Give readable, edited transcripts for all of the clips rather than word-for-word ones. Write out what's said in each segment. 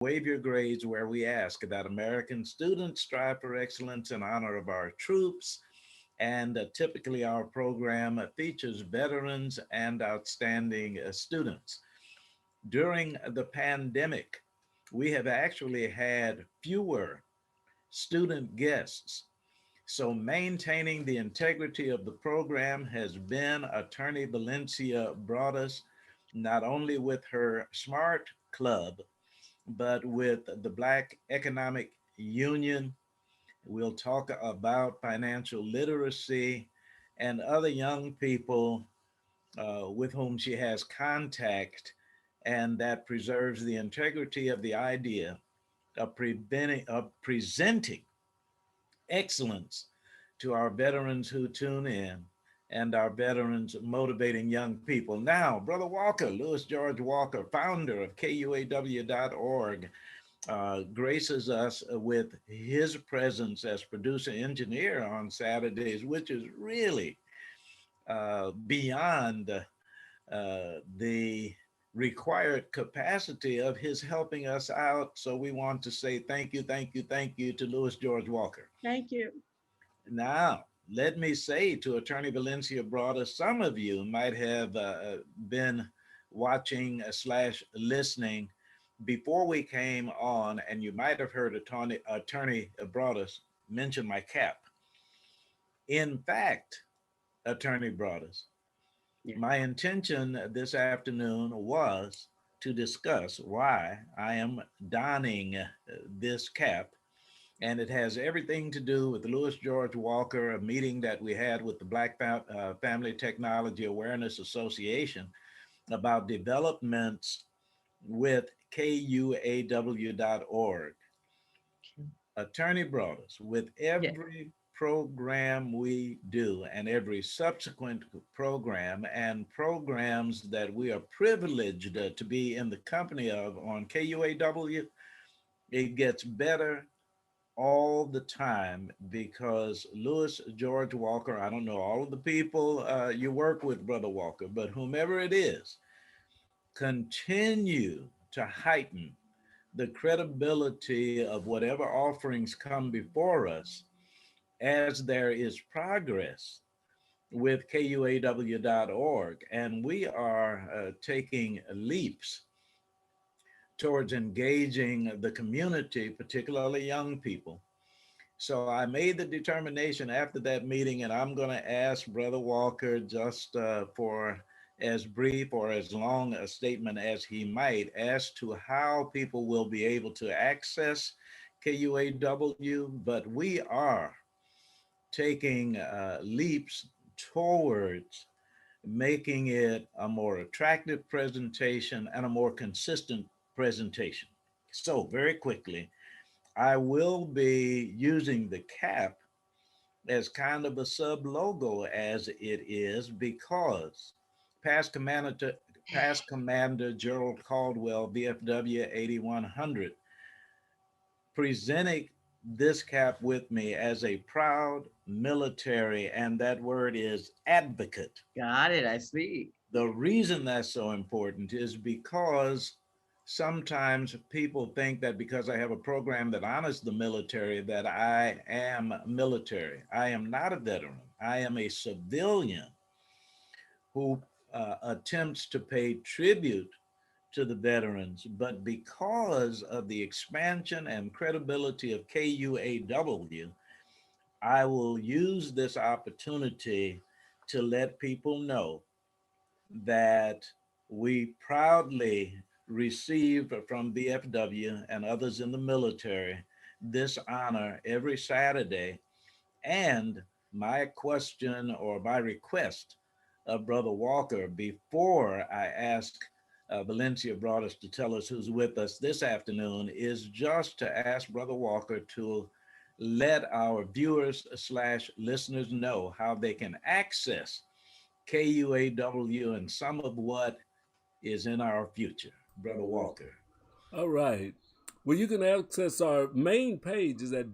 Waive Your Grades, where we ask that American students strive for excellence in honor of our troops. And typically, our program features veterans and outstanding students. During the pandemic, we have actually had fewer student guests. So, maintaining the integrity of the program has been Attorney Valencia Broaddus, not only with her SMART Club, but with the Black Economic Union. We'll talk about financial literacy and other young people with whom she has contact, and that preserves the integrity of the idea of presenting excellence to our veterans who tune in and our veterans motivating young people. Now, Brother Walker, Louis George Walker, founder of KUAW.org, graces us with his presence as producer engineer on Saturdays, which is really beyond the required capacity of his helping us out. So we want to say thank you, thank you, thank you to Louis George Walker. Thank you. Now, let me say to Attorney Valencia Broaddus, some of you might have been watching slash listening before we came on, and you might have heard Attorney Broaddus mention my cap. In fact, Attorney Broaddus, Yeah. my intention this afternoon was to discuss why I am donning this cap, and it has everything to do with the Louis George Walker, a meeting that we had with the Family Technology Awareness Association about developments with KUAW.org. Attorney Broaddus, with Yes. every program we do and every subsequent program and programs that we are privileged to be in the company of on KUAW, it gets better all the time because Louis George Walker, I don't know all of the people you work with, Brother Walker, but whomever it is, continue to heighten the credibility of whatever offerings come before us as there is progress with KUAW.org. And we are taking leaps towards engaging the community, particularly young people. So I made the determination after that meeting, and I'm going to ask Brother Walker just for as brief or as long a statement as he might as to how people will be able to access KUAW. But we are taking leaps towards making it a more attractive presentation and a more consistent presentation. So, very quickly, I will be using the cap as kind of a sub logo as it is because past Commander, past Commander Gerald Caldwell, VFW 8100, presenting this cap with me as a proud military, and that word is advocate. Got it. I see. The reason that's so important is because sometimes people think that because I have a program that honors the military, that I am military. I am not a veteran. I am a civilian who attempts to pay tribute to the veterans. But because of the expansion and credibility of KUAW, I will use this opportunity to let people know that we proudly receive from BFW and others in the military this honor every Saturday. And my question or my request of Brother Walker before I ask Valencia Broaddus to tell us who's with us this afternoon is just to ask Brother Walker to let our viewers slash listeners know how they can access KUAW and some of what is in our future. Brother Walker. All right. Well, you can access our main page is at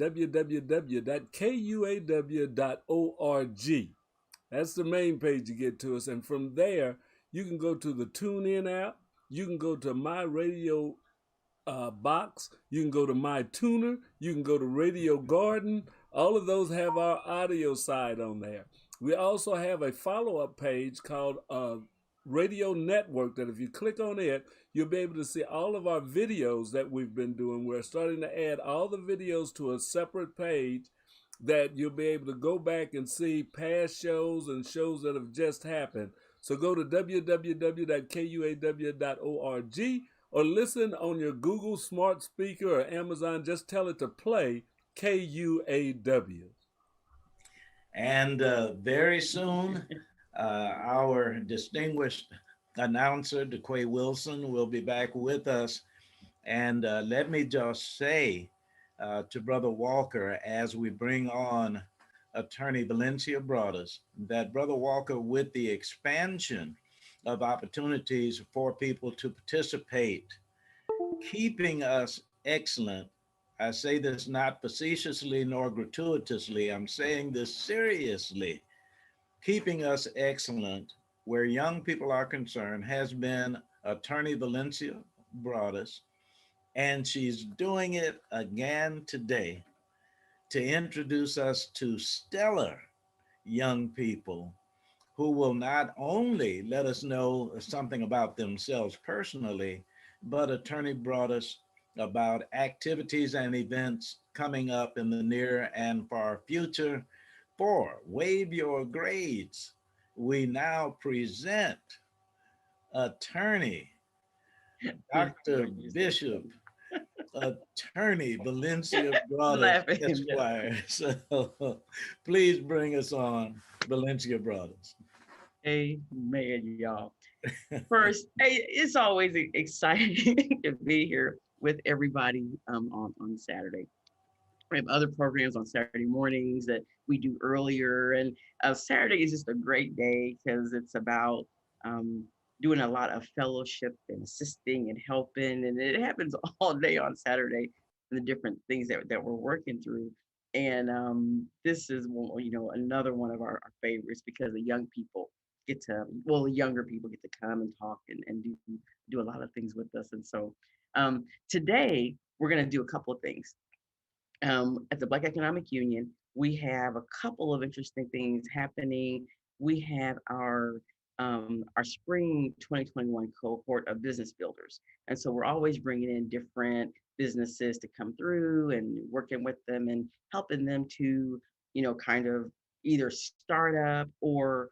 www.kuaw.org. That's the main page to get to us. And from there, you can go to the TuneIn app. You can go to My Radio Box. You can go to My Tuner. You can go to Radio Garden. All of those have our audio side on there. We also have a follow up page called Radio Network that if you click on it, you'll be able to see all of our videos that we've been doing. We're starting to add all the videos to a separate page that you'll be able to go back and see past shows and shows that have just happened. So go to www.kuaw.org or listen on your Google smart speaker or Amazon. Just tell it to play KUAW. And very soon, our distinguished announcer, DeQuay Wilson, will be back with us. And let me just say to Brother Walker, as we bring on Attorney Valencia Broaddus, that Brother Walker, with the expansion of opportunities for people to participate, keeping us excellent. I say this not facetiously nor gratuitously. I'm saying this seriously. Keeping us excellent where young people are concerned has been Attorney Valencia Broaddus, and she's doing it again today to introduce us to stellar young people who will not only let us know something about themselves personally, but Attorney brought us about activities and events coming up in the near and far future. For Wave Your Grades, we now present Attorney Dr. Bishop, Attorney Valencia Broaddus, Laughing. Esquire. So please bring us on, Valencia Broaddus. Amen, y'all. First, hey, it's always exciting to be here with everybody on Saturday. We have other programs on Saturday mornings that we do earlier, and Saturday is just a great day because it's about um, doing a lot of fellowship and assisting and helping, and it happens all day on Saturday and the different things that we're working through. And this is another one of our favorites because the young people get to the younger people get to come and talk and do a lot of things with us. And so today we're going to do a couple of things at the Black Economic Union. We have a couple of interesting things happening. We have our spring 2021 cohort of business builders, and so we're always bringing in different businesses to come through and working with them and helping them to kind of either start up or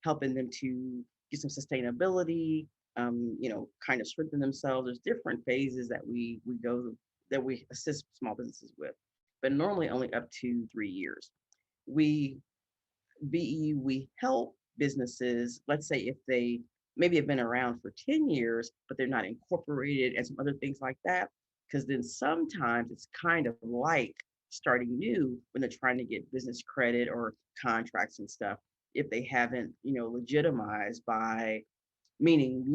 helping them to get some sustainability, kind of strengthen themselves. There's different phases that we go that we assist small businesses with, but normally only up to 3 years. We we help businesses, let's say if they maybe have been around for 10 years, but they're not incorporated and some other things like that. Because then sometimes it's kind of like starting new when they're trying to get business credit or contracts and stuff. If they haven't, legitimized by meaning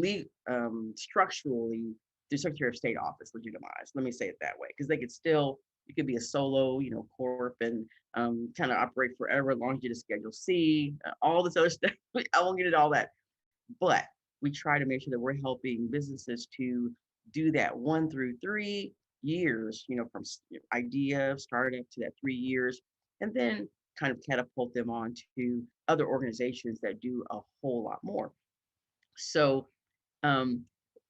structurally the Secretary of State office legitimized. Let me say it that way, because they could still, you could be a solo, corp and kind of operate forever as long as you just Schedule C, all this other stuff. I won't get into all that, but we try to make sure that we're helping businesses to do that 1 through 3 years, from idea of startup to that 3 years, and then kind of catapult them on to other organizations that do a whole lot more. So um,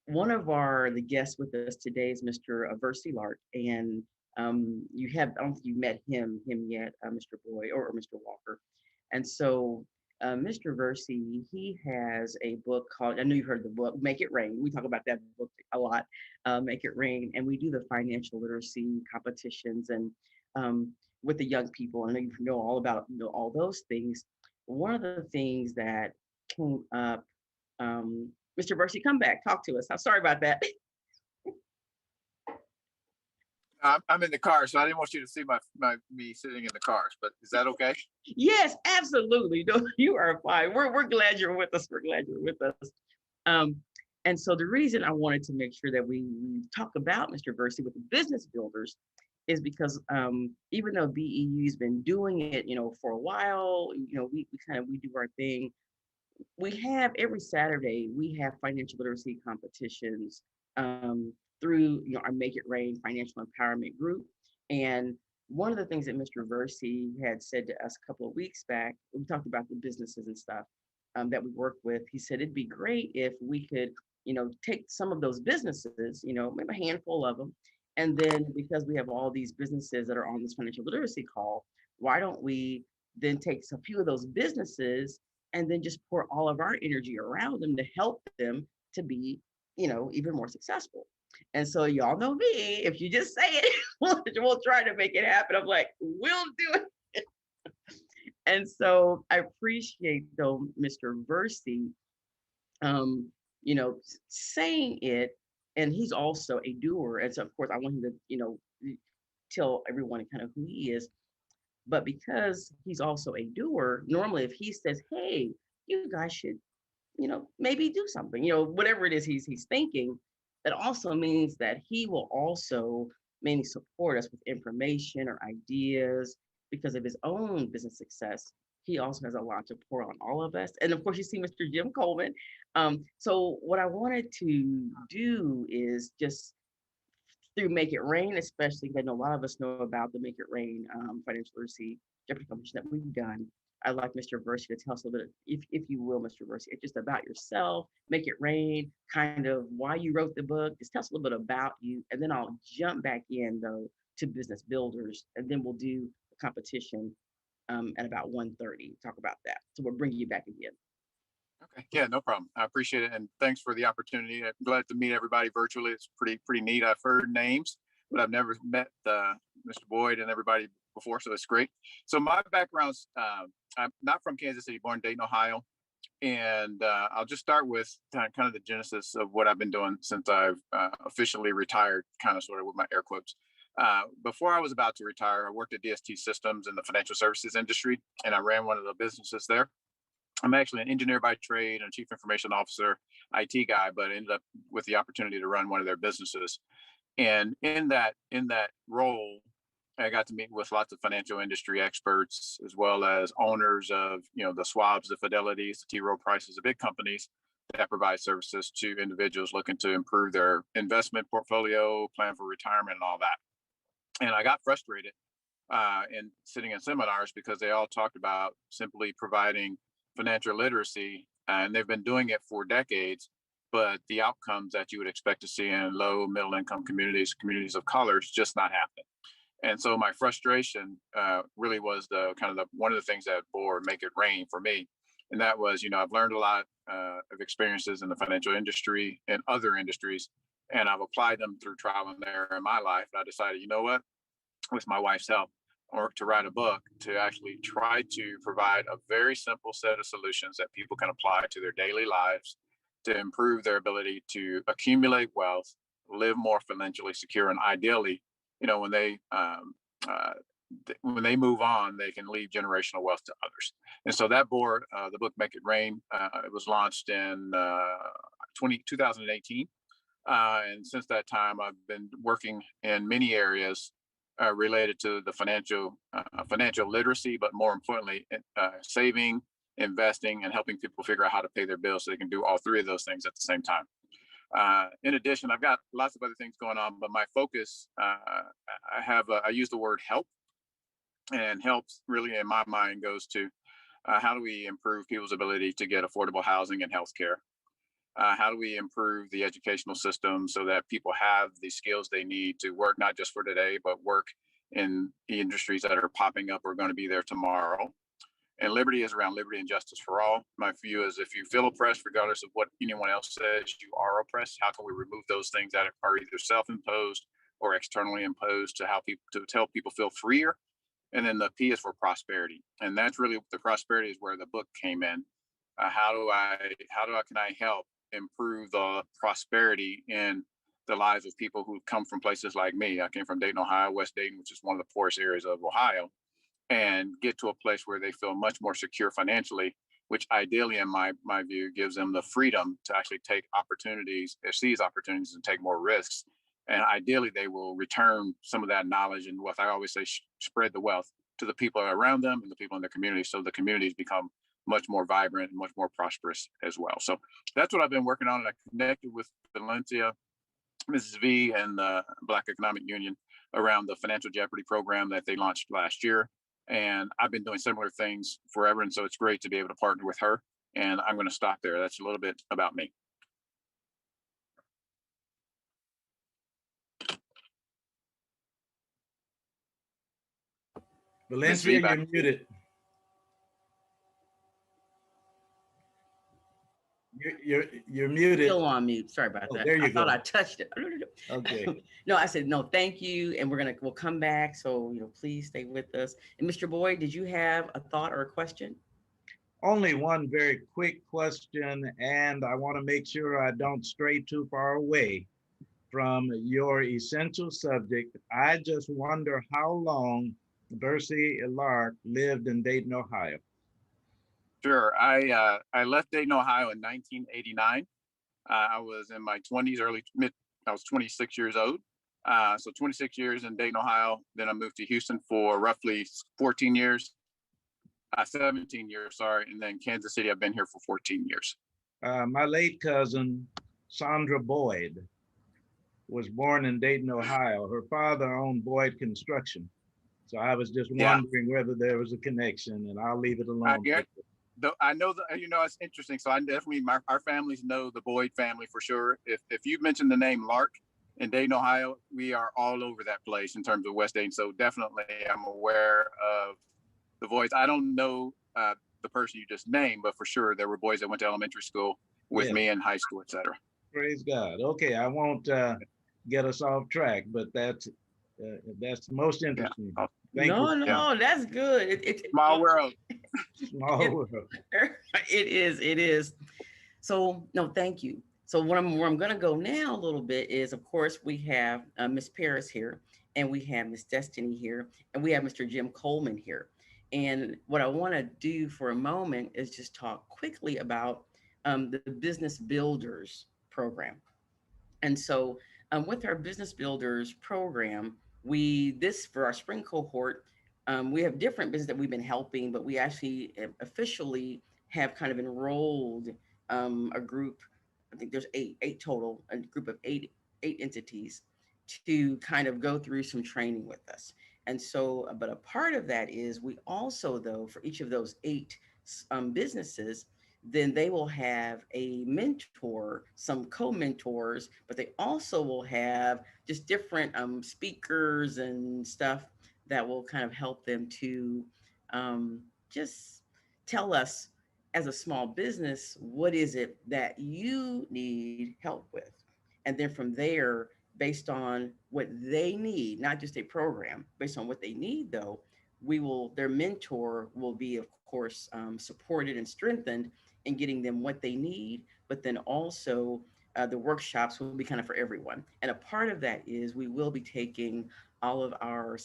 one of the guests with us today is Mr. Versi Lark, and I don't think you met him yet, Mr. Boyd or Mr. Walker. And so Mr. Versi, he has a book called, I know you've heard of the book, Make It Rain. We talk about that book a lot, Make It Rain, and we do the financial literacy competitions and with the young people. I know you know all about all those things. One of the things that came up, Mr. Versi, come back, talk to us. I'm sorry about that. I'm in the car, so I didn't want you to see me sitting in the cars. But is that okay? Yes, absolutely. No, you are fine. We're glad you're with us. We're glad you're with us. Um, and so the reason I wanted to make sure that we talk about Mr. Versi with the business builders is because even though BEU's been doing it, for a while, we do our thing. We have every Saturday we have financial literacy competitions through, our Make It Rain financial empowerment group. And one of the things that Mr. Versey had said to us a couple of weeks back, we talked about the businesses and stuff that we work with. He said it'd be great if we could, take some of those businesses, maybe a handful of them, and then because we have all these businesses that are on this financial literacy call, why don't we then take a few of those businesses and then just pour all of our energy around them to help them to be, even more successful. And so y'all know me, if you just say it, we'll try to make it happen. I'm like, we'll do it. And so I appreciate though Mr. Versey, saying it, and he's also a doer. And so of course I want him to, tell everyone kind of who he is. But because he's also a doer, normally if he says, hey, you guys should, maybe do something, whatever it is he's thinking, that also means that he will also mainly support us with information or ideas because of his own business success. He also has a lot to pour on all of us. And of course, you see Mr. Jim Coleman. So what I wanted to do is just through Make It Rain, especially because I know a lot of us know about the Make It Rain financial literacy Jeopardy competition that we've done. I'd like Mr. Versey to tell us a little bit, if you will, Mr. Versey, just about yourself, Make It Rain, kind of why you wrote the book. Just tell us a little bit about you, and then I'll jump back in though to business builders, and then we'll do the competition at about 1:30. Talk about that. So we'll bring you back again. Okay, yeah, no problem. I appreciate it, and thanks for the opportunity. I'm glad to meet everybody virtually. It's pretty neat. I've heard names, but I've never met Mr. Boyd and everybody before, so it's great. So my background's I'm not from Kansas City, born in Dayton, Ohio, and I'll just start with kind of the genesis of what I've been doing since I've officially retired, kind of sort of with my air quotes. Before I was about to retire, I worked at DST Systems in the financial services industry, and I ran one of the businesses there. I'm actually an engineer by trade and a chief information officer, IT guy, but ended up with the opportunity to run one of their businesses. And in that role, I got to meet with lots of financial industry experts, as well as owners of, the Schwabs, the Fidelities, the T. Rowe Prices, the big companies that provide services to individuals looking to improve their investment portfolio, plan for retirement, and all that. And I got frustrated in sitting in seminars because they all talked about simply providing financial literacy, and they've been doing it for decades, but the outcomes that you would expect to see in low middle income communities of color is just not happening. And so my frustration really was one of the things that bore Make It Rain for me. And that was, I've learned a lot of experiences in the financial industry and other industries, and I've applied them through trial and error in my life. And I decided, you know what, with my wife's help, or to write a book to actually try to provide a very simple set of solutions that people can apply to their daily lives to improve their ability to accumulate wealth, live more financially secure, and ideally, when they move on, they can leave generational wealth to others. And so that bore the book Make It Rain. It was launched in 2018. And since that time, I've been working in many areas related to the financial literacy, but more importantly, saving, investing, and helping people figure out how to pay their bills so they can do all three of those things at the same time. In addition, I've got lots of other things going on, but my focus, I use the word help, and helps really in my mind goes to how do we improve people's ability to get affordable housing and healthcare? How do we improve the educational system so that people have the skills they need to work, not just for today, but work in the industries that are popping up or going to be there tomorrow? And liberty is around liberty and justice for all. My view is if you feel oppressed, regardless of what anyone else says, you are oppressed. How can we remove those things that are either self-imposed or externally imposed to help people feel freer? And then the P is for prosperity. And that's really the prosperity is where the book came in. Can I help improve the prosperity in the lives of people who come from places like me? I came from Dayton, Ohio, West Dayton, which is one of the poorest areas of Ohio, and get to a place where they feel much more secure financially, which ideally, in my view, gives them the freedom to actually take opportunities, seize opportunities, and take more risks. And ideally, they will return some of that knowledge and wealth. I always say, spread the wealth to the people around them and the people in the community, so the communities become much more vibrant and much more prosperous as well. So that's what I've been working on. And I connected with Valencia Mrs. V and the Black Economic Union around the financial jeopardy program that they launched last year. And I've been doing similar things forever. And so it's great to be able to partner with her. And I'm going to stop there. That's a little bit about me. Valencia, you're muted. You're muted. Still on mute. Sorry about that. There you I go. thought I touched it. Okay. No, I said no, thank you, and we'll come back. So please stay with us. And Mr. Boyd, did you have a thought or a question? Only one very quick question, and I want to make sure I don't stray too far away from your essential subject. I just wonder how long Bercy Lark lived in Dayton, Ohio. Sure. I left Dayton, Ohio in 1989. I was in my 20s, I was 26 years old. So 26 years in Dayton, Ohio. Then I moved to Houston for roughly 14 years, 17 years, sorry. And then Kansas City, I've been here for 14 years. My late cousin, Sandra Boyd, was born in Dayton, Ohio. Her father owned Boyd Construction. So I was just wondering whether there was a connection, and I'll leave it alone. I know that, it's interesting. So I definitely, our families know the Boyd family for sure. If you mentioned the name Lark in Dayton, Ohio, we are all over that place in terms of West Dayton. So definitely I'm aware of the Boyds. I don't know the person you just named, but for sure there were boys that went to elementary school with me in high school, et cetera. Praise God. Okay, I won't get us off track, but that's most interesting. Yeah. No, that's good. Small world. Small world. It is. So no, thank you. So where I'm going to go now a little bit is, of course, we have Miss Paris here, and we have Miss Destiny here, and we have Mr. Jim Coleman here. And what I want to do for a moment is just talk quickly about the Business Builders program. And so with our Business Builders program, for our spring cohort, we have different businesses that we've been helping, but we actually officially have kind of enrolled a group. I think there's eight total, a group of eight entities to kind of go through some training with us. And so, but a part of that is we also, though, for each of those eight businesses, then they will have a mentor, some co-mentors, but they also will have just different speakers and stuff that will kind of help them to just tell us as a small business, what is it that you need help with? And then from there, based on what they need, not just a program, based on what they need though, their mentor will be, of course, supported and strengthened in getting them what they need, but then also the workshops will be kind of for everyone. And a part of that is we will be taking all of our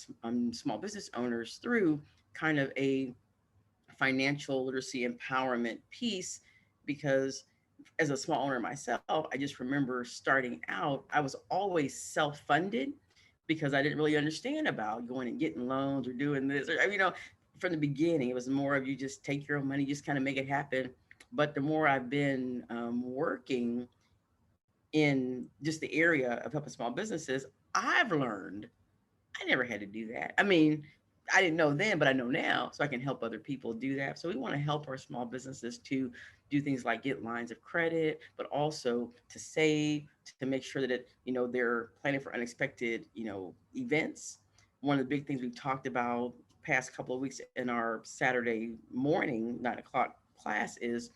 small business owners through kind of a financial literacy empowerment piece, because as a small owner myself, I just remember starting out, I was always self-funded because I didn't really understand about going and getting loans or doing this. Or, from the beginning, it was more of you just take your own money, just kind of make it happen. But the more I've been working in just the area of helping small businesses, I've learned I never had to do that. I mean, I didn't know then, but I know now, so I can help other people do that. So we want to help our small businesses to do things like get lines of credit, but also to save, to make sure that they're planning for unexpected, events. One of the big things we've talked about past couple of weeks in our Saturday morning 9 o'clock class is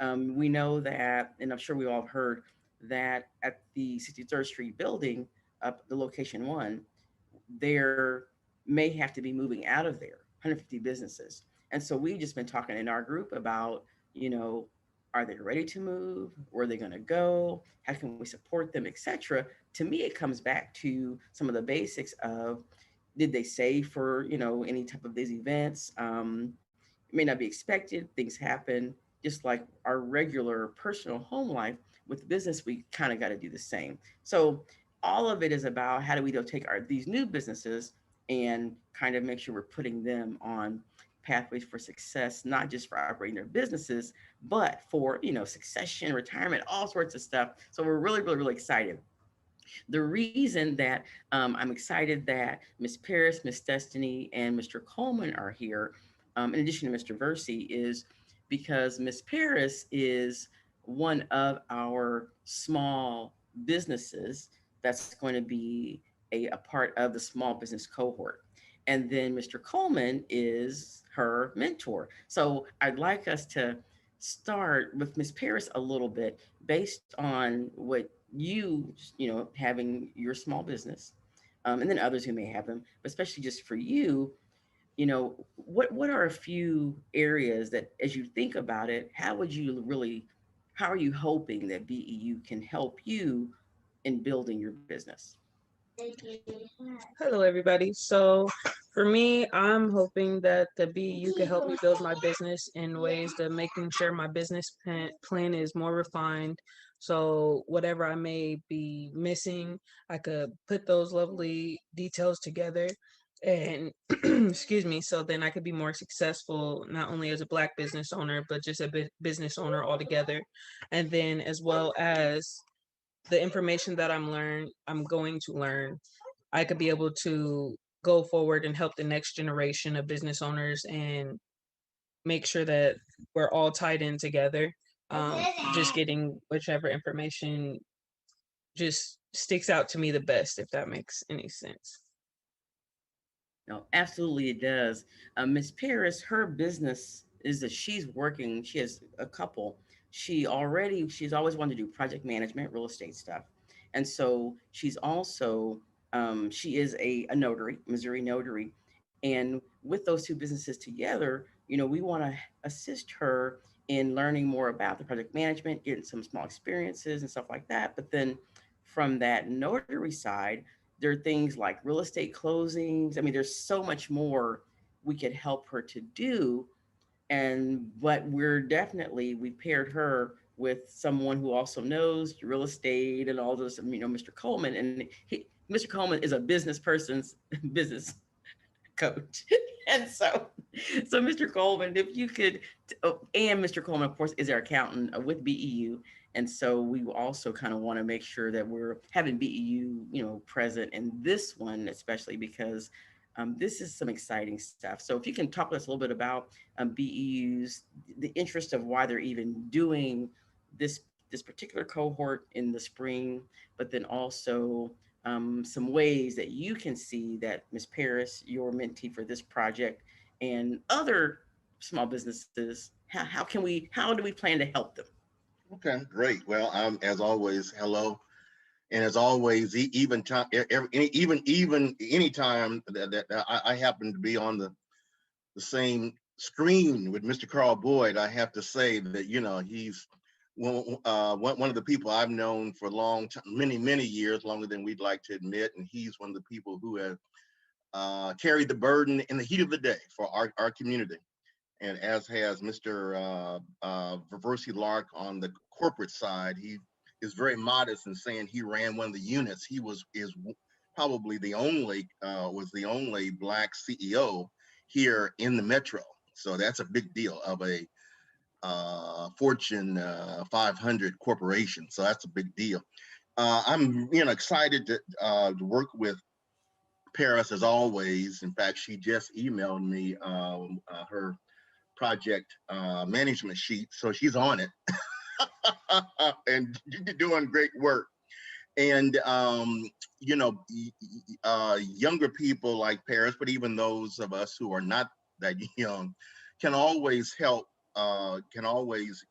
we know that, and I'm sure we all have heard that at the 63rd Street building, up the location one, there may have to be moving out of there, 150 businesses. And so we've just been talking in our group about, are they ready to move? Where are they going to go? How can we support them, etc. To me, it comes back to some of the basics of, did they save for, any type of these events? It may not be expected. Things happen. Just like our regular personal home life, with business, we kind of got to do the same. So all of it is about how do we take these new businesses and kind of make sure we're putting them on pathways for success, not just for operating their businesses, but for succession, retirement, all sorts of stuff. So we're really, really, really excited. The reason that I'm excited that Miss Paris, Miss Destiny, and Mr. Coleman are here, in addition to Mr. Versey, is because Miss Paris is one of our small businesses that's going to be a part of the small business cohort. And then Mr. Coleman is her mentor. So I'd like us to start with Miss Paris a little bit based on what having your small business, and then others who may have them, but especially just for you, what are a few areas that, as you think about it, how are you hoping that BEU can help you in building your business? Hello, everybody. So, for me, I'm hoping that the BU can help me build my business in ways that making sure my business plan is more refined. So, whatever I may be missing, I could put those lovely details together and excuse me, so then I could be more successful not only as a Black business owner, but just a business owner altogether. And then, as well as the information that I'm going to learn, I could be able to go forward and help the next generation of business owners and make sure that we're all tied in together. Just getting whichever information just sticks out to me the best, if that makes any sense. No, absolutely it does. Miss Paris, her business is that she's working. She has a couple. She's always wanted to do project management, real estate stuff, and so she's also she is a notary, Missouri notary, and with those two businesses together, we want to assist her in learning more about the project management, getting some small experiences and stuff like that. But then from that notary side, there are things like real estate closings. I mean, there's so much more we could help her to do. But we paired her with someone who also knows real estate and all those, Mr. Coleman. And Mr. Coleman is a business person's business coach. And so Mr. Coleman, if you could, and Mr. Coleman, of course, is our accountant with BEU. And so we also kind of want to make sure that we're having BEU, present in this one, especially because this is some exciting stuff. So if you can talk to us a little bit about BEU's, the interest of why they're even doing this particular cohort in the spring, but then also some ways that you can see that Ms. Paris, your mentee for this project, and other small businesses, how do we plan to help them? Okay, great. Well, as always, hello, and as always, even time, even any time that I happen to be on the same screen with Mr. Carl Boyd, I have to say that he's one of the people I've known for a long time, many years, longer than we'd like to admit, and he's one of the people who have carried the burden in the heat of the day for our community. And as has Mr. Versi Lark on the corporate side, he is very modest in saying he ran one of the units. He is probably was the only Black CEO here in the metro. So that's a big deal of a Fortune 500 corporation. So that's a big deal. I'm excited to work with Paris as always. In fact, she just emailed me her project management sheet, so she's on it and doing great work. And younger people like Paris, but even those of us who are not that young, can always help, can always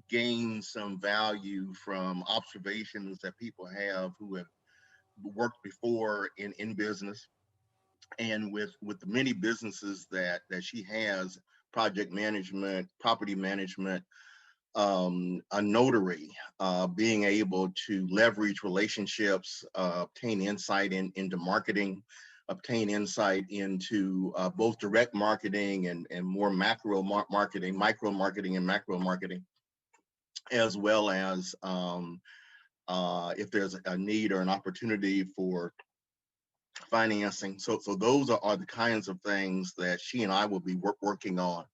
gain some value from observations that people have who have worked before in business. And with the many businesses that she has, project management, property management, a notary, being able to leverage relationships, obtain insight into marketing, obtain insight into both direct marketing and more macro marketing, micro marketing and macro marketing, as well as if there's a need or an opportunity for financing. So those are the kinds of things that she and I will be working on.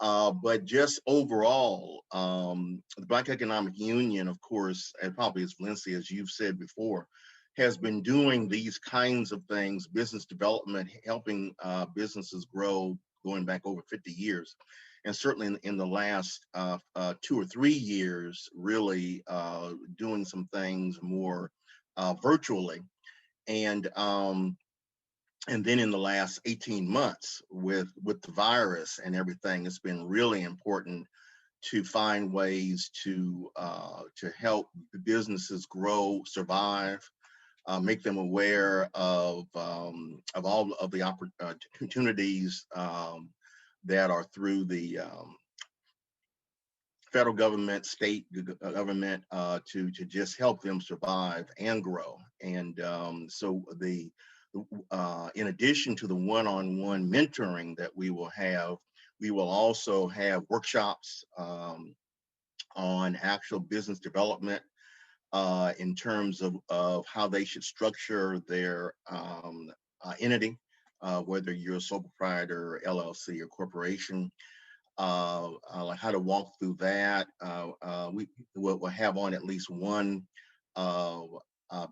But just overall, the Black Economic Union, of course, and probably as Valencia, as you've said before, has been doing these kinds of things, business development, helping businesses grow, going back over 50 years. And certainly in the last 2 or 3 years, really doing some things more virtually. And then in the last 18 months with the virus and everything, it's been really important to find ways to help the businesses grow, survive, make them aware of all of the opportunities that are through the federal government, state government, to just help them survive and grow. And so in addition to the one-on-one mentoring that we will have, we will also have workshops on actual business development in terms of how they should structure their entity, whether you're a sole proprietor, LLC, or corporation, like how to walk through that. We will have on at least one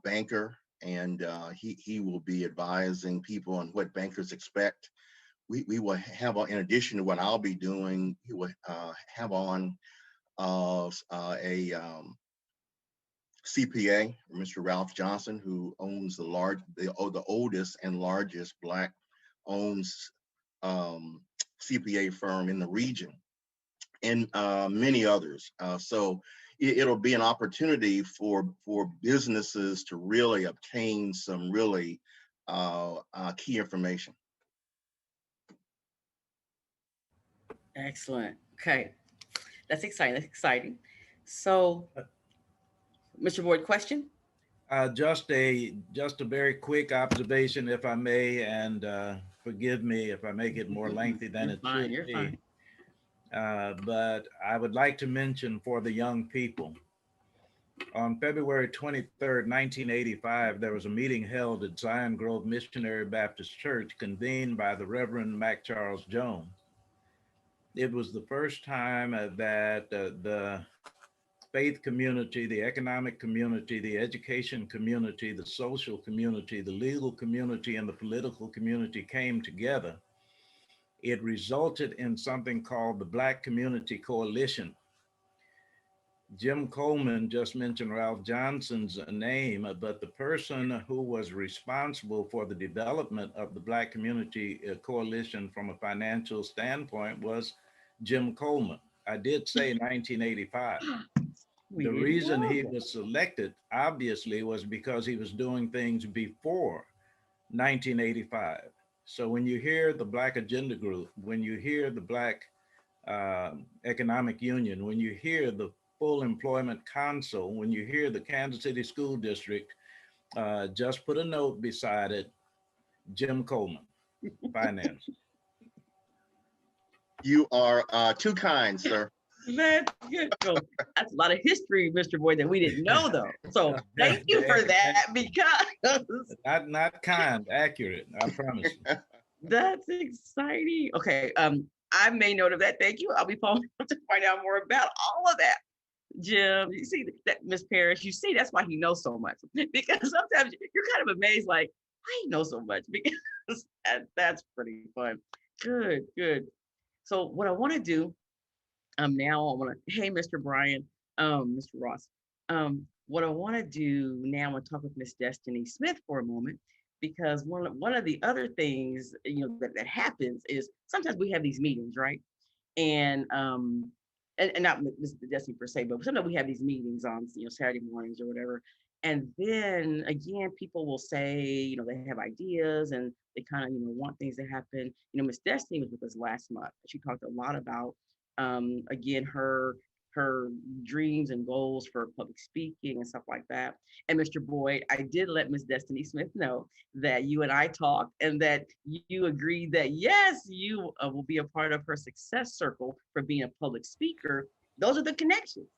banker, and he will be advising people on what bankers expect. We will have, in addition to what I'll be doing, we will have on a CPA, Mr. Ralph Johnson, who owns the oldest and largest Black-owned CPA firm in the region, and many others. So it'll be an opportunity for businesses to really obtain some really key information. Excellent. Okay. That's exciting. That's exciting. So, Mr. Boyd, question? Just a very quick observation, if I may, and forgive me if I make it more lengthy than You're it fine. should You're be. fine. But I would like to mention for the young people, on February 23rd, 1985, there was a meeting held at Zion Grove Missionary Baptist Church convened by the Reverend Mac Charles Jones. It was the first time that the faith community, the economic community, the education community, the social community, the legal community, and the political community came together. It resulted in something called the Black Community Coalition. Jim Coleman just mentioned Ralph Johnson's name, but the person who was responsible for the development of the Black Community Coalition from a financial standpoint was Jim Coleman. I did say 1985. The reason he was selected, obviously, was because he was doing things before 1985. So when you hear the Black Agenda Group, when you hear the Black Economic Union, when you hear the Full Employment Council, when you hear the Kansas City School District, just put a note beside it, Jim Coleman, finance. You are too kind, sir. That's good. So that's a lot of history, Mr. Boyd, that we didn't know, though. So thank you for that, because not kind, accurate, I promise you. that's exciting. Okay, I made note of that. Thank you. I'll be following up to find out more about all of that. Jim, you see that, Miss Parrish, you see that's why he knows so much. Because sometimes you're kind of amazed, like, I know so much, because that's pretty fun. Good, good. So what I want to do now, I want to, hey, Mr. Brian, Mr. Ross, what I want to do now, I want to talk with Miss Destiny Smith for a moment, because one of the other things, that happens is sometimes we have these meetings, right? And not Miss Destiny per se, but sometimes we have these meetings on Saturday mornings or whatever. And then again, people will say, they have ideas and they kind of, want things to happen. Miss Destiny was with us last month. She talked a lot about again, her dreams and goals for public speaking and stuff like that. And Mr. Boyd, I did let Miss Destiny Smith know that you and I talked, and that you agreed that yes, you will be a part of her success circle for being a public speaker. Those are the connections,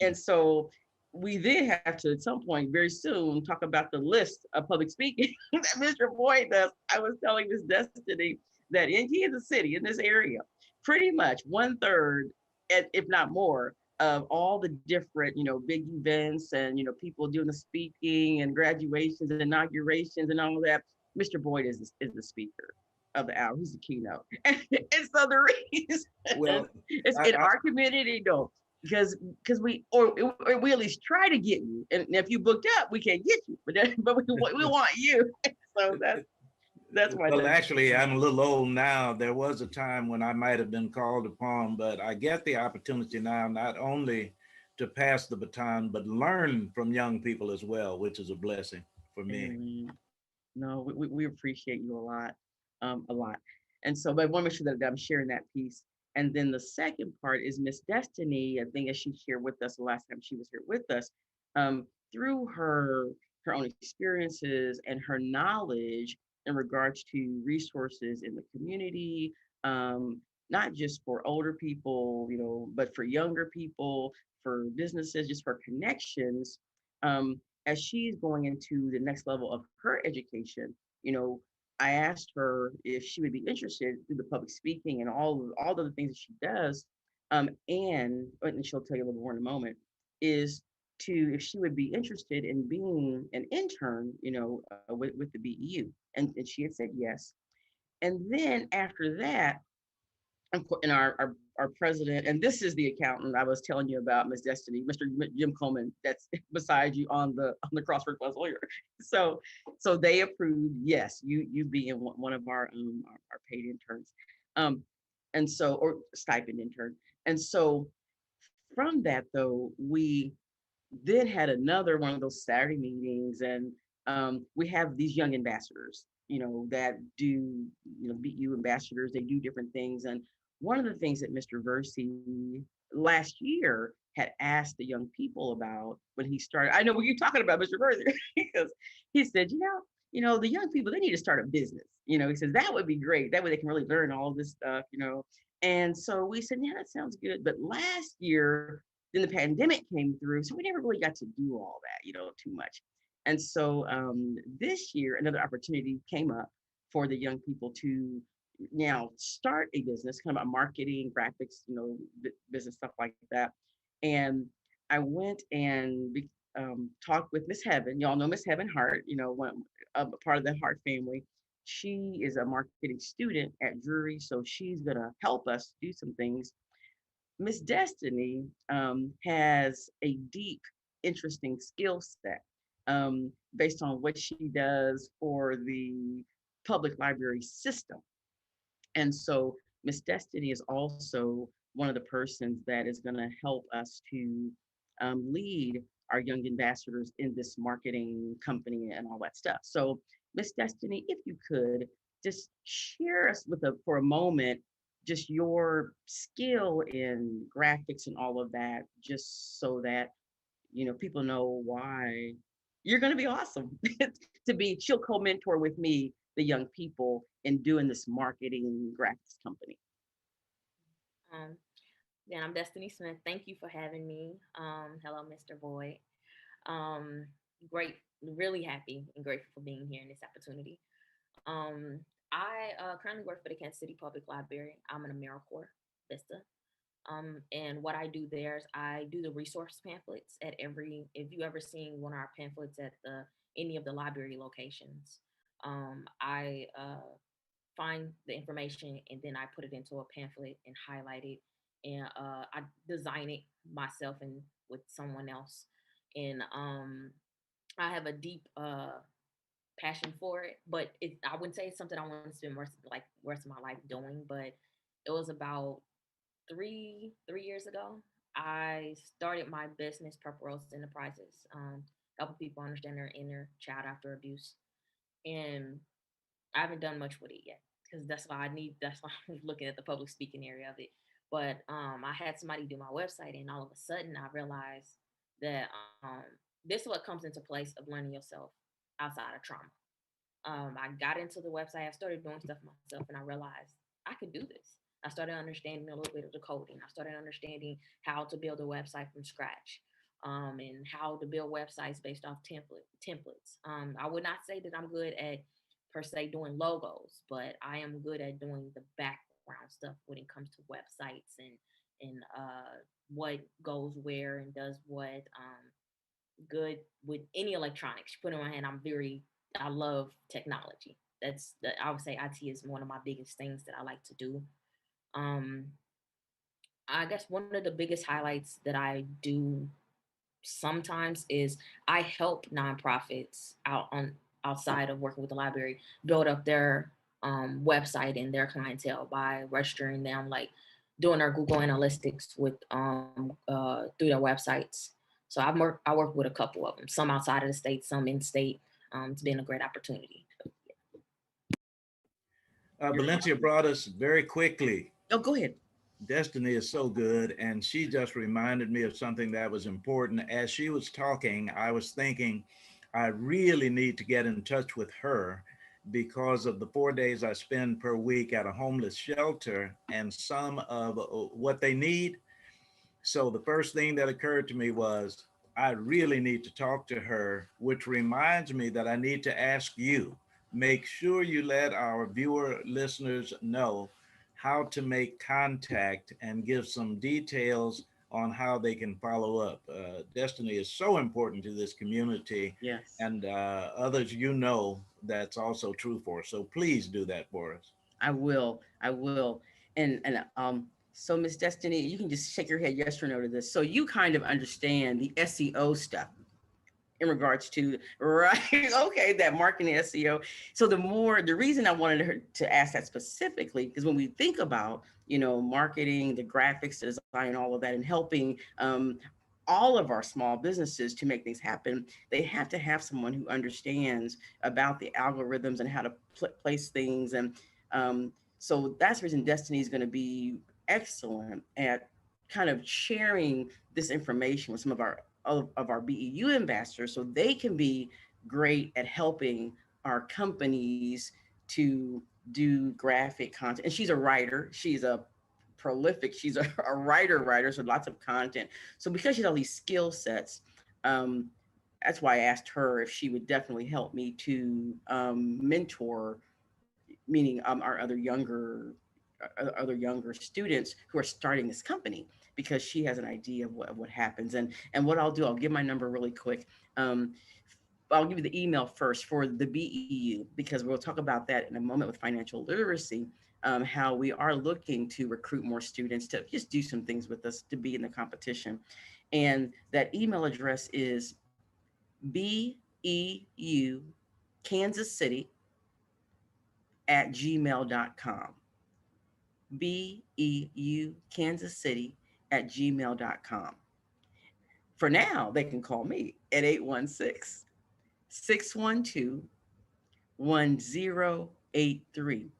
And so we then have to, at some point very soon, talk about the list of public speaking that Mr. Boyd does. I was telling Miss Destiny that in Kansas City, in this area, pretty much 1/3, if not more, of all the different, big events and, people doing the speaking and graduations and inaugurations and all of that, Mr. Boyd is the speaker of the hour. He's the keynote. And so the reason Well, it's I, in I, our community, no, because or we at least try to get you. And if you booked up, we can't get you. But we want you. So that's why well, that's actually, I'm a little old now. There was a time when I might have been called upon, but I get the opportunity now not only to pass the baton, but learn from young people as well, which is a blessing for me. No, we appreciate you a lot. And so, but I want to make sure that I'm sharing that piece. And then the second part is Miss Destiny. I think as she shared with us the last time she was here with us, through her own experiences and her knowledge in regards to resources in the community, not just for older people, but for younger people, for businesses, just for connections. As she's going into the next level of her education, you know, I asked her if she would be interested through the public speaking and all of the things that she does, and she'll tell you a little more in a moment, is to if she would be interested in being an intern, with the BEU, and she had said yes. And then after that, and our president, and this is the accountant I was telling you about, Miss Destiny, Mr. Jim Coleman, that's beside you on the Crossword Plus lawyer. So they approved, yes, you being one of our paid interns, um, and so or stipend intern, and so from that though we then had another one of those Saturday meetings, and we have these young ambassadors, that do, BU ambassadors. They do different things, and one of the things that Mr. Versey last year had asked the young people about when he started. I know what you're talking about, Mr. Versey, because he said, the young people, they need to start a business. He says that would be great. That way they can really learn all of this stuff. And so we said, yeah, that sounds good. But last year, then the pandemic came through, so we never really got to do all that, too much. And so this year, another opportunity came up for the young people to now start a business, kind of a marketing, graphics, business stuff like that. And I went and talked with Miss Heaven. Y'all know Miss Heaven Hart, a part of the Hart family. She is a marketing student at Drury, so she's gonna help us do some things. Miss Destiny has a deep, interesting skill set based on what she does for the public library system. And so Miss Destiny is also one of the persons that is going to help us to lead our young ambassadors in this marketing company and all that stuff. So Miss Destiny, if you could just share us for a moment, just your skill in graphics and all of that, just so that people know why you're going to be awesome she'll co-mentor with me the young people in doing this marketing graphics company. Um, then I'm Destiny Smith. Thank you for having me. Hello, Mr. Boyd. Um, Great, really happy and grateful for being here in this opportunity. Um, I currently work for the Kansas City Public Library. I'm an AmeriCorps Vista. And what I do there is I do the resource pamphlets at if you ever seen one of our pamphlets at any of the library locations, I find the information and then I put it into a pamphlet and highlight it, and I design it myself and with someone else. And I have a deep passion for it, but I wouldn't say it's something I want to spend rest of my life doing. But it was about three years ago. I started my business, Purple Rose Enterprises, helping people understand their inner child after abuse, and I haven't done much with it yet because That's why I'm looking at the public speaking area of it. But I had somebody do my website, and all of a sudden, I realized that this is what comes into place of learning yourself outside of trauma. I got into the website. I started doing stuff myself, and I realized I could do this. I started understanding a little bit of the coding. I started understanding how to build a website from scratch, and how to build websites based off templates. I would not say that I'm good at per se doing logos, but I am good at doing the background stuff when it comes to websites and and what goes where and does what. Good with any electronics. Put in my hand. I love technology. I would say IT is one of my biggest things that I like to do. Um, I guess one of the biggest highlights that I do sometimes is I help nonprofits outside of working with the library build up their website and their clientele by registering them, like doing our Google Analytics with through their websites. So I work with a couple of them, some outside of the state, some in state. It's been a great opportunity. You're Valencia welcome. brought us very quickly. Oh, go ahead. Destiny is so good, and she just reminded me of something that was important. As she was talking, I was thinking, I really need to get in touch with her because of the 4 days I spend per week at a homeless shelter and some of what they need. So the first thing that occurred to me was, I really need to talk to her, which reminds me that I need to ask you. Make sure you let our viewer listeners know how to make contact and give some details on how they can follow up. Destiny is so important to this community, Yes, and others that's also true for. So please do that for us. I will. I will. And so Miss Destiny, you can just shake your head yes or no to this. So you kind of understand the SEO stuff in regards to, right? Okay, that marketing SEO. So the reason I wanted her to ask that specifically, because when we think about, marketing, the graphics design, all of that, and helping all of our small businesses to make things happen, they have to have someone who understands about the algorithms and how to place things. And so that's the reason Destiny is going to be excellent at kind of sharing this information with some of our BEU ambassadors, so they can be great at helping our companies to do graphic content. And she's a writer. She's a prolific. She's a writer, so lots of content. So because she has all these skill sets, um, that's why I asked her if she would definitely help me to mentor, meaning our other younger students who are starting this company, because she has an idea of what happens. And what I'll do, I'll give my number really quick. um, I'll give you the email first for the BEU, because we'll talk about that in a moment with financial literacy, how we are looking to recruit more students to just do some things with us to be in the competition. And that email address is BEU Kansas City at gmail.com. BEU Kansas City at gmail.com. For now, they can call me at 816 612 1083.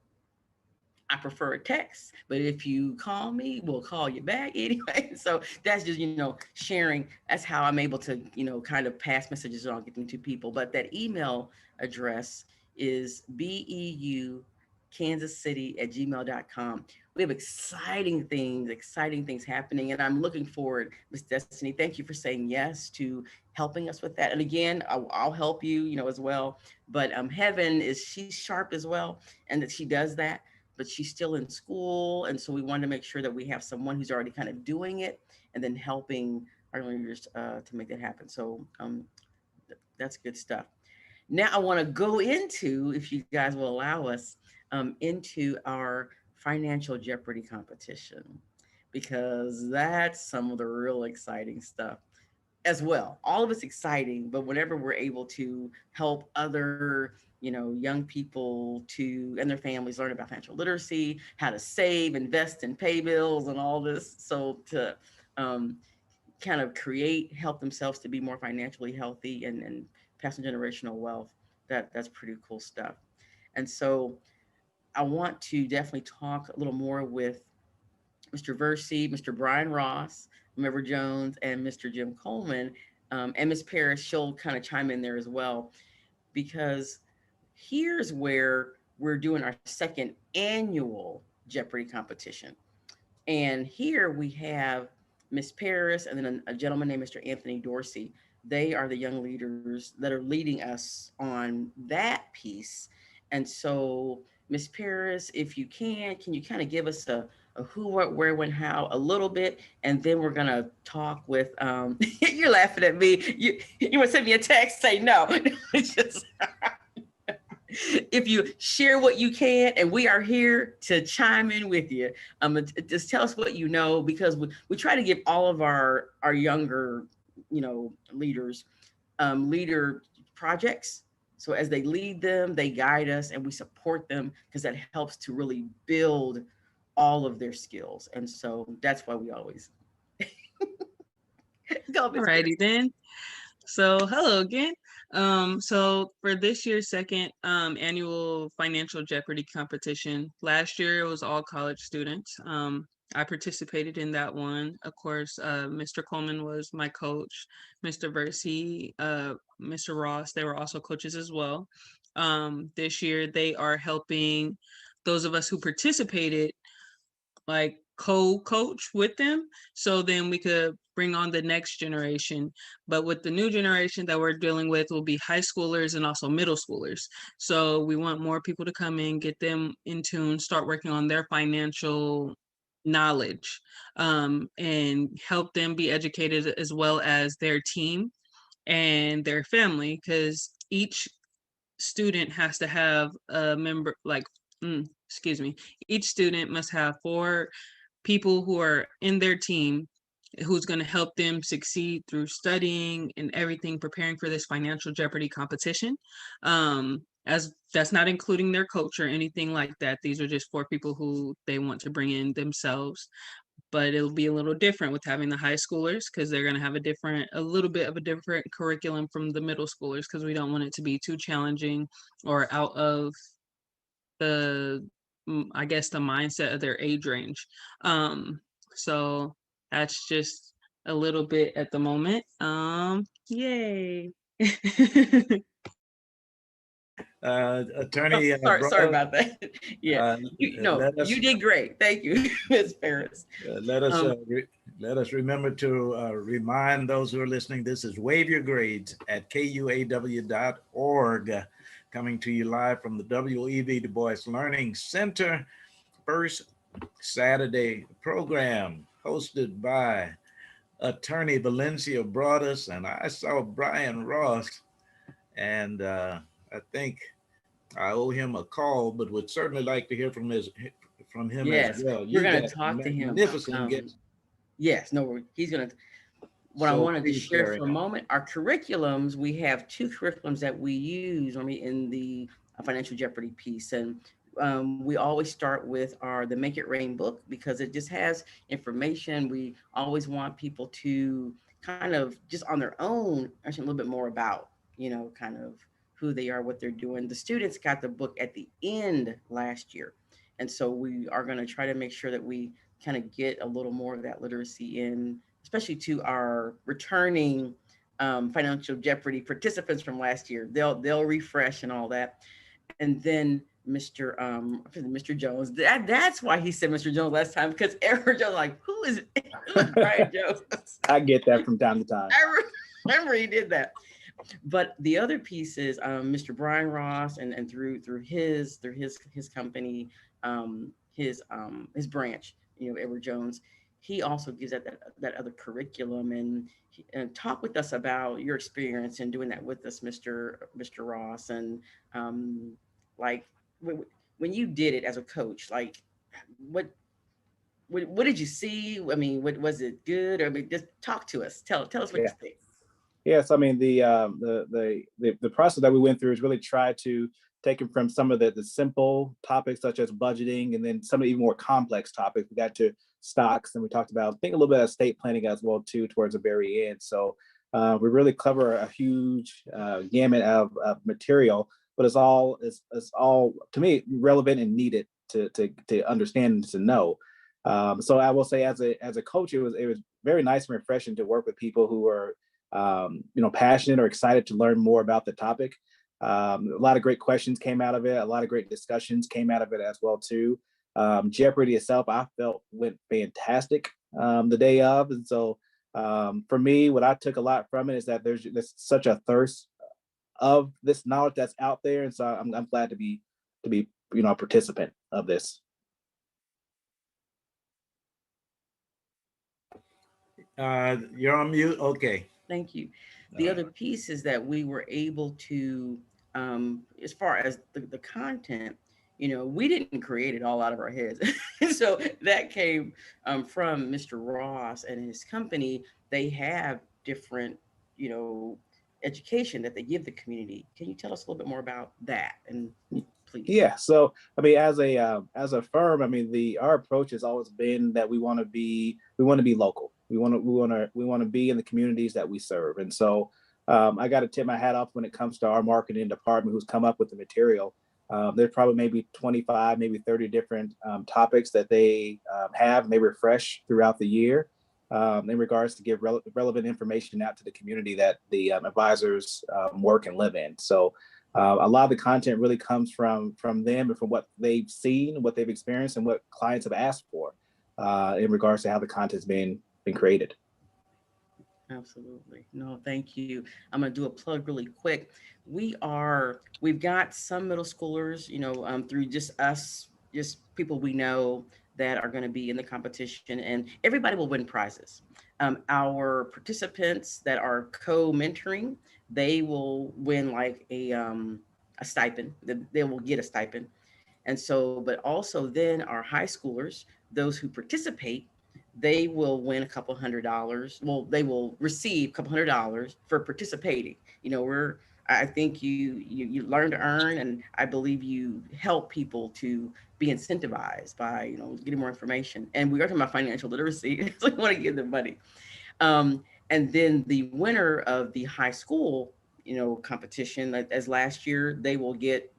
I prefer a text, but if you call me, we'll call you back anyway. So that's just, sharing. That's how I'm able to, kind of pass messages on, get them to people. But that email address is BEU Kansas City at gmail.com. We have exciting things happening. And I'm looking forward, Miss Destiny. Thank you for saying yes to helping us with that. And again, I'll help you, as well. But she's sharp as well, and that she does that, but she's still in school. And so we wanted to make sure that we have someone who's already kind of doing it and then helping our learners to make that happen. So that's good stuff. Now I want to go into, if you guys will allow us, into our financial Jeopardy competition, because that's some of the real exciting stuff as well. All of it's exciting, but whenever we're able to help other, young people to and their families learn about financial literacy, how to save, invest, and pay bills, and all this, so to um, kind of help themselves to be more financially healthy and pass on generational wealth. That's pretty cool stuff. And so I want to definitely talk a little more with Mr. Versey, Mr. Brian Ross, Member Jones, and Mr. Jim Coleman. And Ms. Paris, she'll kind of chime in there as well, because here's where we're doing our second annual Jeopardy competition. And here we have Miss Paris and then a gentleman named Mr. Anthony Dorsey. They are the young leaders that are leading us on that piece. And so, Miss Paris, if you can you kind of give us of who, what, where, when, how, a little bit, and then we're gonna talk with. You're laughing at me. You want to send me a text? Say no. It's just if you share what you can, and we are here to chime in with you. Just tell us what you know, because we try to give all of our younger, leaders, leader projects. So as they lead them, they guide us, and we support them, because that helps to really build all of their skills. And so that's why we always go. Alrighty then. So hello again. So for this year's second annual Financial Jeopardy competition, last year it was all college students. I participated in that one. Of course, Mr. Coleman was my coach, Mr. Versey, Mr. Ross, they were also coaches as well. This year they are helping those of us who participated like co-coach with them, so then we could bring on the next generation. But with the new generation that we're dealing with will be high schoolers and also middle schoolers. So we want more people to come in, get them in tune, start working on their financial knowledge, and help them be educated, as well as their team and their family, because each student has to have a member, like excuse me, each student must have 4 people who are in their team who's going to help them succeed through studying and everything, preparing for this Financial Jeopardy competition. As that's not including their coach or anything like that. These are just 4 people who they want to bring in themselves. But it'll be a little different with having the high schoolers, because they're going to have a little bit of a different curriculum from the middle schoolers, because we don't want it to be too challenging or out of the, I guess, the mindset of their age range. So that's just a little bit at the moment. Yay. Attorney, sorry about that. Yeah, let us you did great. Thank you, Ms. Paris. let us let us remember to remind those who are listening. This is Wave Your Grades at KUAW.org, coming to you live from the W.E.B. Du Bois Learning Center. First Saturday program hosted by Attorney Valencia Broadus, and I saw Brian Ross, and I think I owe him a call, but would certainly like to hear from him Yes, as well. we're going to talk to him. Magnificent guest. Yes, no, he's going to. What I So wanted to please share carry for a on. moment, our curriculums, we have 2 curriculums that we use in the Financial Jeopardy piece. And we always start with the Make It Rain book, because it just has information. We always want people to kind of just on their own, actually a little bit more about, kind of who they are, what they're doing. The students got the book at the end last year. And so we are going to try to make sure that we kind of get a little more of that literacy in, especially to our returning Financial Jeopardy participants from last year. They'll refresh and all that. And then Mr. Jones. That's why he said Mr. Jones last time, because Eric Jones like, who is Brian Jones? I get that from time to time. I remember he did that. But the other piece is Mr. Brian Ross, and through his company, his branch, Edward Jones. He also gives that other curriculum, and talk with us about your experience in doing that with us, Mr. Ross, and like when you did it as a coach, like what did you see? I mean, what was it good? Or I mean, just talk to us. Tell us what you think. Yes, I mean the process that we went through is really try to take it from some of the simple topics such as budgeting, and then some of the even more complex topics. We got to stocks, and we talked about, I think, a little bit of estate planning as well too towards the very end. So we really cover a huge gamut of material, but it's all to me relevant and needed to understand and to know. So I will say, as a coach, it was very nice and refreshing to work with people who were passionate or excited to learn more about the topic. A lot of great questions came out of it. A lot of great discussions came out of it as well too. Jeopardy itself, I felt, went fantastic the day of, and so for me, what I took a lot from it is that there's such a thirst of this knowledge that's out there, and so I'm glad to be a participant of this. You're on mute. Okay. Thank you. All The right. other piece is that we were able to, as far as the content, we didn't create it all out of our heads. So that came from Mr. Ross and his company. They have different, you know, education that they give the community. Can you tell us a little bit more about that? And please. Yeah. So, I mean, as a firm, I mean, our approach has always been that we want to be local. We want to be in the communities that we serve. And so, I got to tip my hat off when it comes to our marketing department, who's come up with the material. There's probably maybe 25, maybe 30 different topics that they have, and they refresh throughout the year in regards to give relevant information out to the community that the advisors work and live in. So a lot of the content really comes from them and from what they've seen, what they've experienced, and what clients have asked for in regards to how the content's been created. Absolutely. No, thank you. I'm going to do a plug really quick. We've got some middle schoolers, through just us, just people we know that are going to be in the competition, and everybody will win prizes. Our participants that are co-mentoring, they will win like a stipend. They will get a stipend. And so, but also then our high schoolers, those who participate, they will win a couple $100. Well, they will receive a couple $100 for participating. I think you learn to earn, and I believe you help people to be incentivized by getting more information. And we are talking about financial literacy, so we want to give them money. And then the winner of the high school, competition, like as last year, they will get,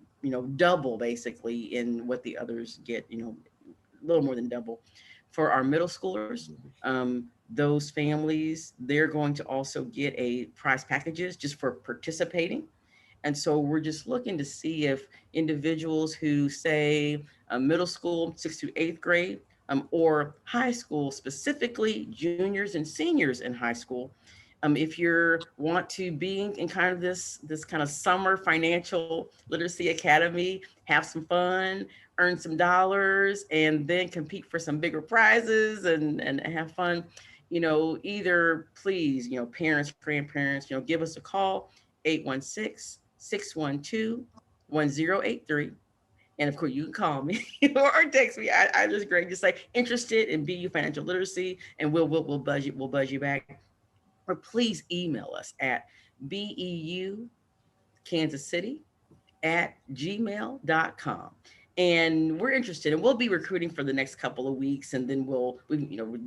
double basically in what the others get, a little more than double. For our middle schoolers, those families, they're going to also get a prize packages just for participating. And so we're just looking to see if individuals who say middle school, sixth to eighth grade, or high school, specifically juniors and seniors in high school, if you want to be in kind of this kind of summer financial literacy academy, have some fun, earn some dollars, and then compete for some bigger prizes and have fun, either please, parents, grandparents, give us a call, 816-612-1083. And of course, you can call me or text me. I just great. Just like interested in BU financial literacy, and we'll buzz you back. Or please email us at BEU Kansas City @gmail.com. And we're interested, and we'll be recruiting for the next couple of weeks, and then we're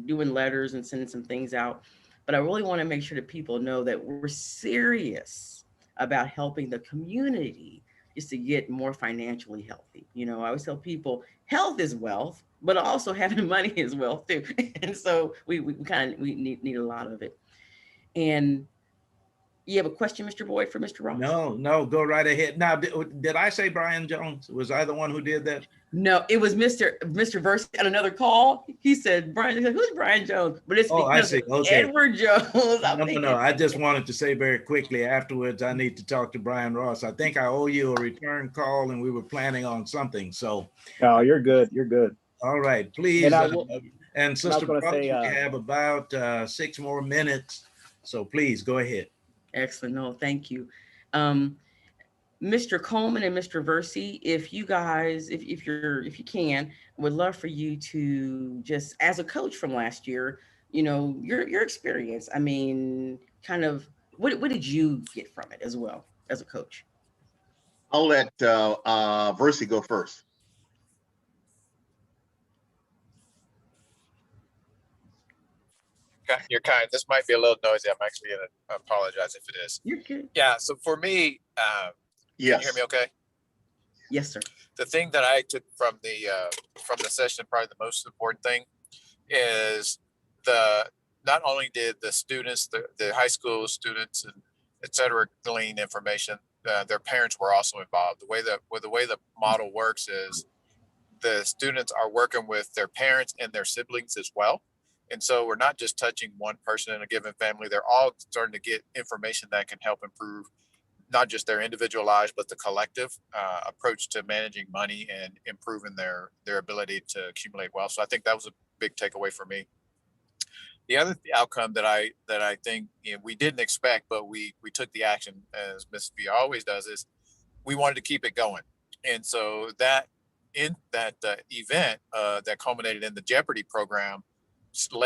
doing letters and sending some things out. But I really want to make sure that people know that we're serious about helping the community is to get more financially healthy. I always tell people health is wealth, but also having money is wealth too. And so we need a lot of it. And you have a question, Mr. Boyd, for Mr. Ross? No, go right ahead. Now, did I say Brian Jones? Was I the one who did that? No, it was Mr. Verse on another call. He said, Brian, who's Brian Jones? But it's Oh, I because see. of Okay. Edward Jones. No. I just wanted to say very quickly afterwards, I need to talk to Brian Ross. I think I owe you a return call, and we were planning on something. So. Oh, you're good. You're good. All right, please. And Sister Brooks, we have about 6 more minutes. So please go ahead. Excellent. No, thank you. Mr. Coleman and Mr. Versey, if you guys, if you can, would love for you to just, as a coach from last year, your experience. I mean, kind of, what did you get from it as well as a coach? I'll let Versey go first. You're kind. This might be a little noisy. I'm actually going to apologize if it is. You're good. Yeah. So for me, yes. Can you hear me okay? Yes, sir. The thing that I took from the session, probably the most important thing, is not only did the students, the high school students and et cetera, glean information, their parents were also involved. The way the model works is the students are working with their parents and their siblings as well. And so we're not just touching one person in a given family. They're all starting to get information that can help improve not just their individual lives, but the collective approach to managing money and improving their ability to accumulate wealth. So I think that was a big takeaway for me. The other outcome that I think we didn't expect, but we took the action as Ms. V always does, is we wanted to keep it going, and so that in that event that culminated in the Jeopardy program